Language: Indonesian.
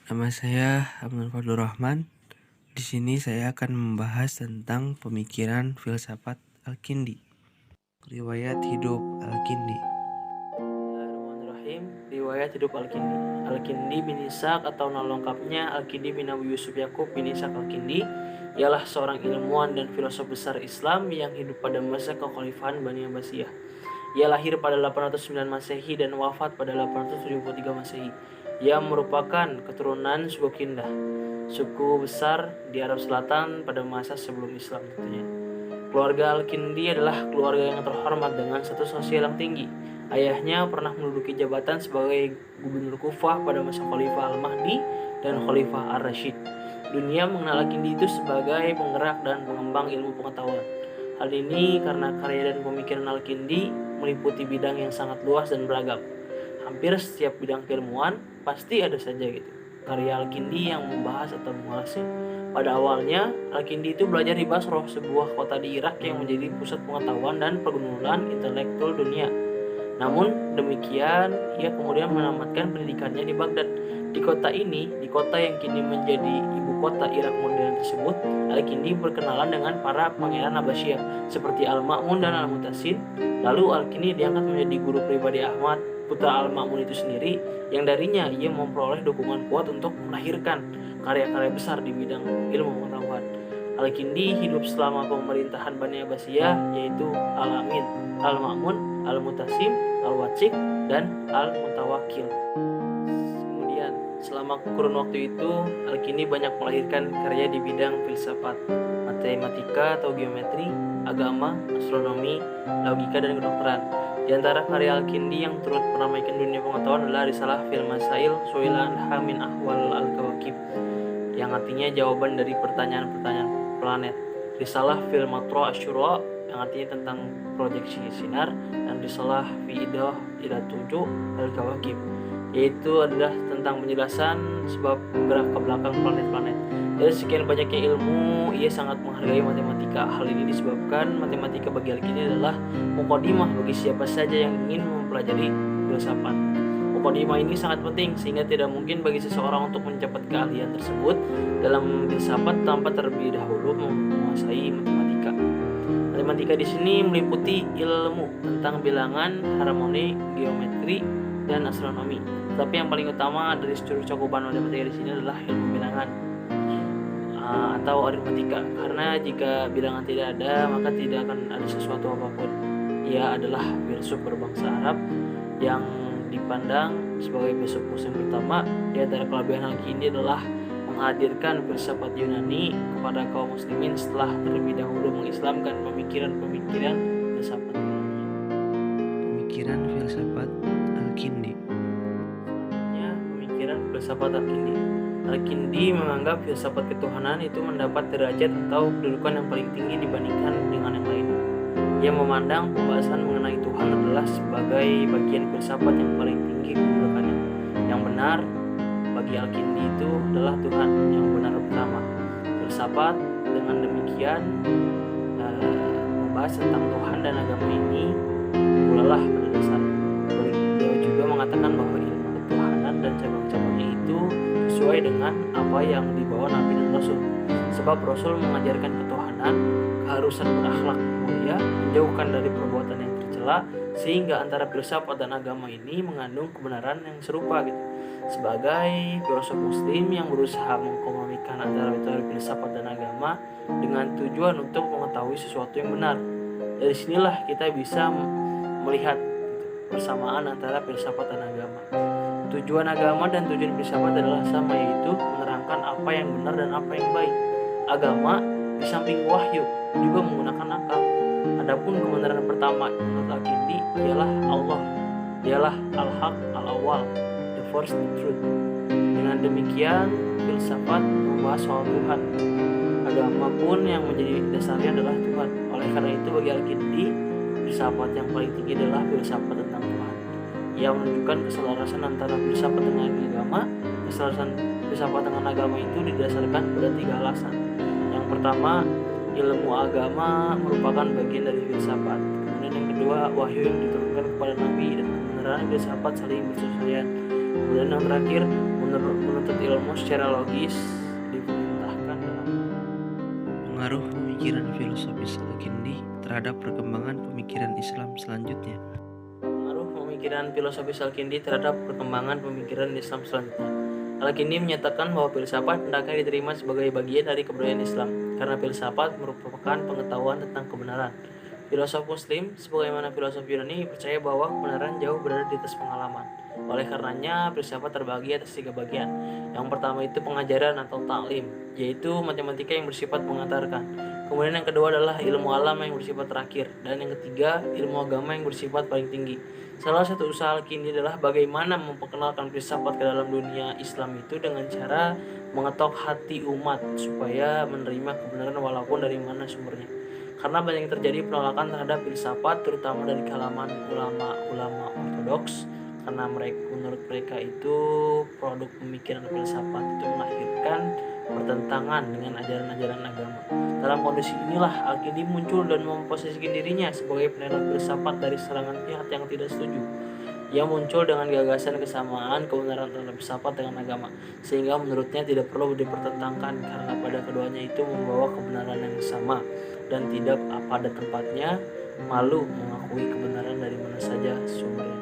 Nama saya Abdul Fadlur Rahman. Di sini saya akan membahas tentang pemikiran filsafat Al-Kindi. Riwayat hidup Al-Kindi. Bismillahirrahmanirrahim. Riwayat hidup Al-Kindi. Al-Kindi bin Ishaq atau nama lengkapnya Al-Kindi bin Abu Yusuf Yakub bin Ishaq Al-Kindi ialah seorang ilmuwan dan filosof besar Islam yang hidup pada masa kekhalifahan Bani Abbasiyah. Ia lahir pada 809 Masehi dan wafat pada 873 Masehi. Ia merupakan keturunan suku Kindah, suku besar di Arab Selatan pada masa sebelum Islam tentunya. Keluarga Al-Kindi adalah keluarga yang terhormat dengan status sosial yang tinggi. Ayahnya pernah menduduki jabatan sebagai gubernur Kufah pada masa Khalifah Al-Mahdi dan Khalifah Ar-Rasyid. Dunia mengenal Al-Kindi itu sebagai penggerak dan pengembang ilmu pengetahuan. Hal ini karena karya dan pemikiran Al-Kindi meliputi bidang yang sangat luas dan beragam. Hampir setiap bidang keilmuan pasti ada saja gitu karya Al-Kindi yang membahas atau mengulasnya. Pada awalnya, Al-Kindi itu belajar di Basroh, sebuah kota di Irak yang menjadi pusat pengetahuan dan pergumulan intelektual dunia. Namun demikian, ia kemudian menamatkan pendidikannya di Baghdad. Di kota yang kini menjadi ibu kota Irak modern tersebut, Al-Kindi berkenalan dengan para pangeran Abbasiyah seperti Al-Ma'mun dan Al-Mutasin. Lalu Al-Kindi diangkat menjadi guru pribadi Ahmad, putra Al-Ma'mun itu sendiri, yang darinya ia memperoleh dukungan kuat untuk melahirkan karya-karya besar di bidang ilmu pengetahuan. Al-Kindi hidup selama pemerintahan Bani Abbasiyah, yaitu Al-Amin, Al-Ma'mun, Al-Mutasim, Al-Watsik, dan Al-Mutawakil. Kemudian, selama kurun waktu itu, Al-Kindi banyak melahirkan karya di bidang filsafat, matematika atau geometri, agama, astronomi, logika, dan kedokteran. Di antara karya Al-Kindi yang turut meramaikan dunia pengetahuan adalah Risalah fil Masail Su'ilan Hamin Ahwal Al-Kawakib, yang artinya jawaban dari pertanyaan-pertanyaan planet. Risalah fil Matra Asyura, yang artinya tentang proyeksi sinar, dan Risalah fi Idah ila Tujuh Al-Kawakib, yaitu adalah tentang penjelasan sebab gerak ke belakang planet-planet. Dari sekian banyaknya ilmu, ia sangat menghargai matematika. Hal ini disebabkan matematika bagi Al-Kindi adalah mukadimah bagi siapa saja yang ingin mempelajari filsafat. Mukadimah ini sangat penting sehingga tidak mungkin bagi seseorang untuk mencapai keahlian tersebut dalam filsafat tanpa terlebih dahulu menguasai matematika. Matematika di sini meliputi ilmu tentang bilangan, harmoni, geometri, dan astronomi. Tapi yang paling utama dari seluruh cakupan matematika di sini adalah ilmu bilangan atau aritmatika, karena jika bilangan tidak ada maka tidak akan ada sesuatu apapun. Ia adalah filsuf berbangsa Arab yang dipandang sebagai filsuf muslim pertama. Di antara kelebihan Al-Kindi adalah menghadirkan filsafat Yunani kepada kaum muslimin setelah terlebih dahulu mengislamkan pemikiran-pemikiran filsafat Yunani. Pemikiran filsafat Al-Kindi. Selanjutnya, pemikiran filsafat Al-Kindi. Al-Kindi menganggap filsafat ketuhanan itu mendapat derajat atau kedudukan yang paling tinggi dibandingkan dengan yang lainnya. Ia memandang pembahasan mengenai Tuhan adalah sebagai bagian filsafat yang paling tinggi kedudukannya. Yang benar bagi Al-Kindi itu adalah Tuhan yang benar pertama. Filsafat dengan demikian membahas tentang Tuhan dan agama ini pula lah pada dasarnya. Beliau juga mengatakan bahwa ilmu ketuhanan dan cabang-cabangnya itu sesuai dengan apa yang dibawa Nabi dan Rasul. Sebab Rasul mengajarkan ketuhanan, keharusan berakhlak mulia, menjauhkan dari perbuatan yang tercela, sehingga antara filsafat dan agama ini mengandung kebenaran yang serupa gitu. Sebagai filosof muslim yang berusaha mengkomunikasikan antara metode filsafat dan agama dengan tujuan untuk mengetahui sesuatu yang benar. Dari sinilah kita bisa melihat persamaan antara filsafat dan agama. Tujuan agama dan tujuan filsafat adalah sama, yaitu menerangkan apa yang benar dan apa yang baik. Agama di samping wahyu juga menggunakan akal. Adapun kebenaran pertama menurut Al-Kindi ialah Allah. Dialah Al-Haq Al-Awwal, the first truth. Dengan demikian, filsafat membahas soal Tuhan. Agama pun yang menjadi dasarnya adalah Tuhan. Oleh karena itu bagi Al-Kindi, filsafat yang paling tinggi adalah filsafat tentang Tuhan. Ia menunjukkan keselarasan antara filsafat dengan agama. Keselarasan filsafat dengan agama itu didasarkan pada 3 alasan. Yang pertama, ilmu agama merupakan bagian dari filsafat. Kemudian yang kedua, wahyu yang diturunkan kepada Nabi dan kebenaran filsafat saling bersesuaian. Kemudian yang terakhir, menuntut ilmu secara logis diperintahkan dalam Pengaruh pemikiran filosofis Al-Kindi terhadap perkembangan pemikiran Islam selanjutnya. Pengaruh pemikiran filosofis Al-Kindi terhadap perkembangan pemikiran Islam selanjutnya. Al-Kindi menyatakan bahwa filsafat hendaknya diterima sebagai bagian dari kebudayaan Islam, karena filsafat merupakan pengetahuan tentang kebenaran. Filosof Muslim, sebagaimana filosof Yunani, percaya bahwa kebenaran jauh berada di atas pengalaman. Oleh karenanya, filsafat terbagi atas 3 bagian. Yang pertama itu pengajaran atau ta'lim, yaitu matematika yang bersifat mengantarkan. Kemudian yang kedua adalah ilmu alam yang bersifat terakhir, dan yang ketiga ilmu agama yang bersifat paling tinggi. Salah satu usaha Al-Kindi adalah bagaimana memperkenalkan filsafat ke dalam dunia Islam itu dengan cara mengetok hati umat supaya menerima kebenaran walaupun dari mana sumbernya. Karena banyak terjadi penolakan terhadap filsafat terutama dari kalangan ulama-ulama ortodoks, karena menurut mereka itu produk pemikiran filsafat itu melahirkan bertentangan dengan ajaran-ajaran agama. Dalam kondisi inilah Al-Kindi muncul dan memposisikan dirinya sebagai penerang filsafat dari serangan pihak yang tidak setuju. Ia muncul dengan gagasan kesamaan kebenaran terhadap filsafat dengan agama, sehingga menurutnya tidak perlu dipertentangkan karena pada keduanya itu membawa kebenaran yang sama dan tidak pada tempatnya malu mengakui kebenaran dari mana saja sumbernya.